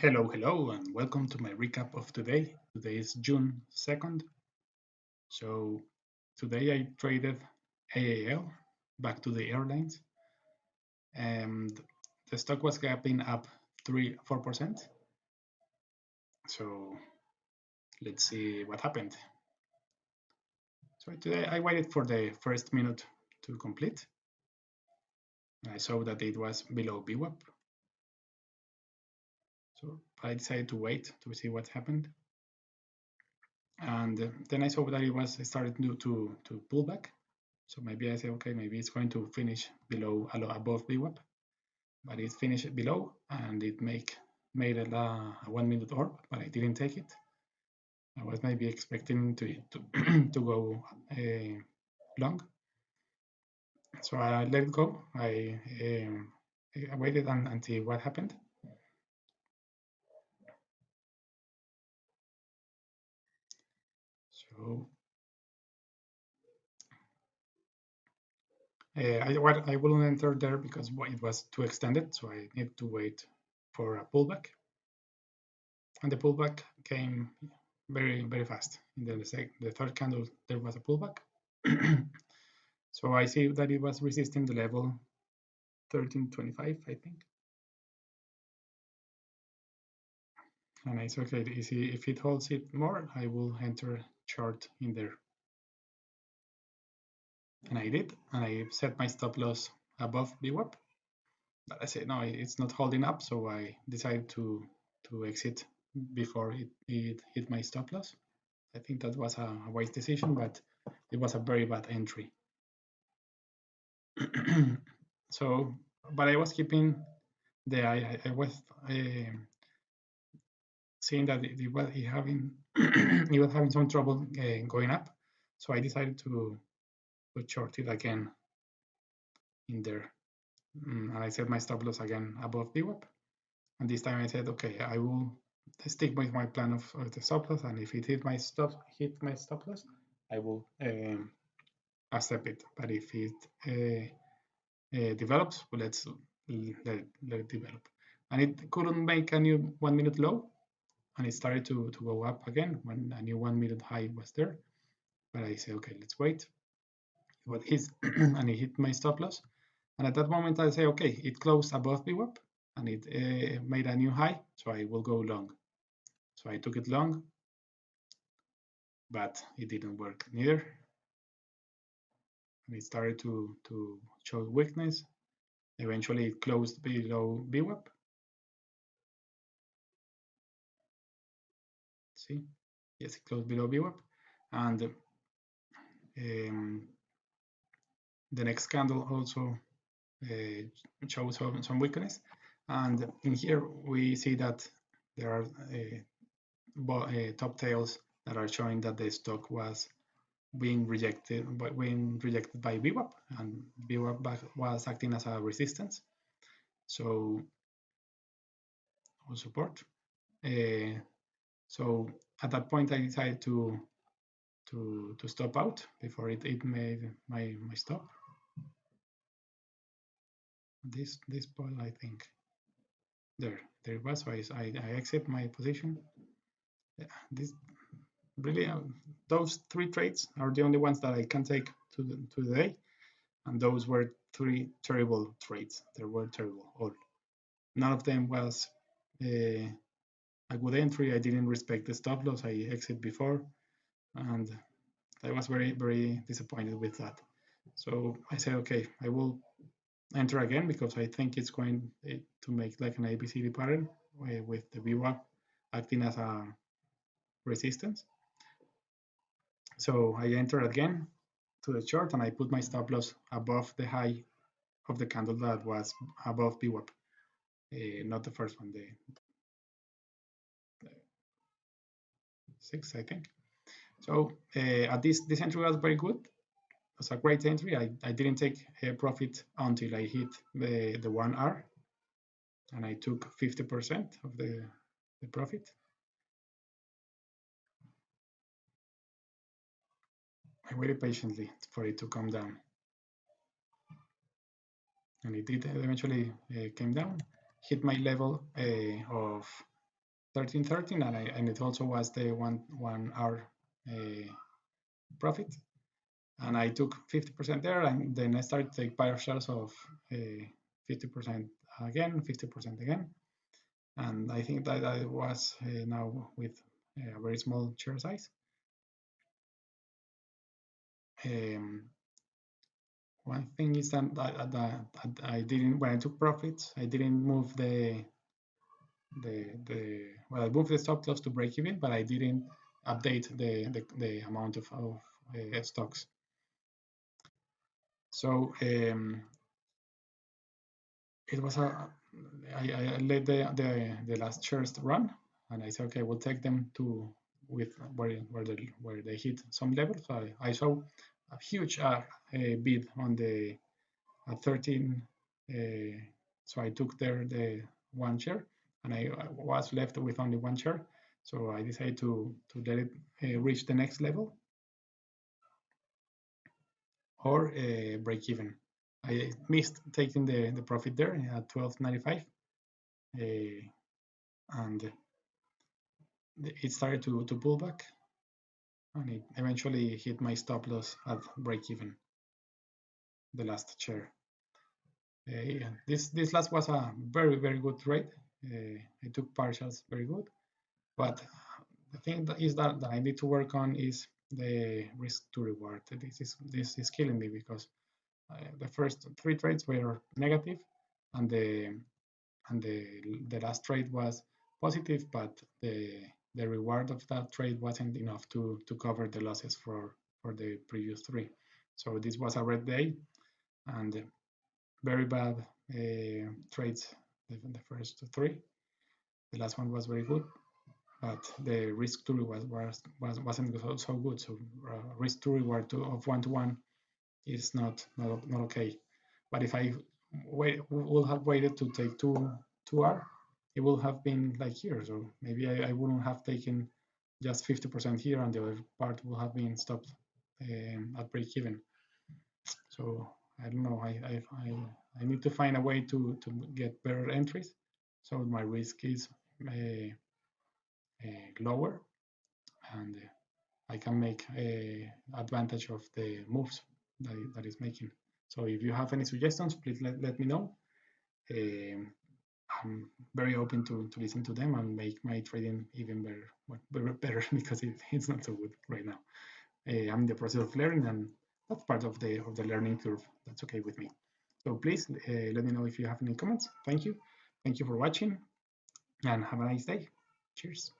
Hello, and welcome to my recap of today. Today is June 2nd. So, today I traded AAL back to the airlines, and the stock was gapping up 4%. So, let's see what happened. So, today I waited for the first minute to complete. I saw that it was below VWAP. So, I decided to wait to see what happened. And then I saw that it was started to pull back. So maybe I say, okay, maybe it's going to finish below above VWAP, but it finished below and it made a 1 minute orb, but I didn't take it. I was maybe expecting to go long, so I let it go. I waited until what happened. So I wouldn't enter there because it was too extended, so I need to wait for a pullback. And the pullback came very fast. In the third candle, there was a pullback. So I see that it was resisting the level 1325, I think. And I said, okay, if it holds it more, I will enter short in there. And I did, and I set my stop loss above VWAP. But I said, no, it's not holding up, so I decided to exit before it hit my stop loss. I think that was a wise decision, but it was a very bad entry. So, but I was keeping I was seeing that it was having it was having some trouble going up, so I decided to short it again in there, and I set my stop loss again above VWAP, and this time I said, okay, I will stick with my plan of the stop loss, and if it hit my stop loss, I will accept it. But if it develops, well, let it develop. And it couldn't make a new 1 minute low, and it started to go up again when a new 1 minute high was there. But I say, okay, let's wait. But his and it hit my stop loss. And at that moment, I say, okay, it closed above VWAP and it made a new high, so I will go long. So I took it long, but it didn't work neither. And it started to show weakness. Eventually, it closed below VWAP. See, yes, it closed below VWAP, and the next candle also shows some weakness. And in here we see that there are top tails that are showing that the stock was being rejected by VWAP, and VWAP was acting as a resistance, so or support. So at that point, I decided to stop out before it made my stop. This point, I think, there it was. So I exit my position. This really those three trades are the only ones that I can take to the day, and those were three terrible trades. They were terrible. All none of them was a good entry. I didn't respect the stop loss. I exit before, and I was very disappointed with that. So I said, okay, I will enter again because I think it's going to make like an ABCD pattern with the VWAP acting as a resistance. So I enter again to the chart and I put my stop loss above the high of the candle that was above VWAP, not the first one, the 6, I think. So at this entry was very good. It was a great entry. I didn't take a profit until I hit the 1R, and I took 50% of the profit. I waited patiently for it to come down, and it did eventually came down, hit my level of 13.13, and it also was the 1 hour uh, profit. And I took 50% there, and then I started to take partials of 50% again, 50% again. And I think that I was now with a very small share size. Um, One thing is that I didn't, when I took profits, I didn't move well, I moved the stop loss to break even, but I didn't update the amount of stocks. So it was I let the last shares run, and I said, okay, we'll take them to with where they hit some level. So I saw a huge bid on the at 13. So I took there the one share, and I was left with only one share. So I decided to let it reach the next level or break even. I missed taking the profit there at 12.95, and it started to pull back, and it eventually hit my stop loss at break even, the last share. Yeah, this last was a very good trade. I took partials very good, but the thing that is that I need to work on is the risk to reward. This is killing me because the first three trades were negative, and the last trade was positive, but the reward of that trade wasn't enough to cover the losses for the previous three. So this was a red day, and very bad trades. The first three. The last one was very good, but the risk to reward wasn't so good. So risk to reward of 1 to 1 is not okay. But if I would have waited to take 2R, it would have been like here. So maybe I wouldn't have taken just 50% here, and the other part would have been stopped at break even. So I don't know. I need to find a way to get better entries, so my risk is lower, and I can make advantage of the moves that is making. So if you have any suggestions, please let me know. I'm very open to listen to them and make my trading even better, better because it's not so good right now. I'm in the process of learning, and that's part of the learning curve. That's okay with me. So please let me know if you have any comments. Thank you for watching, and have a nice day. Cheers.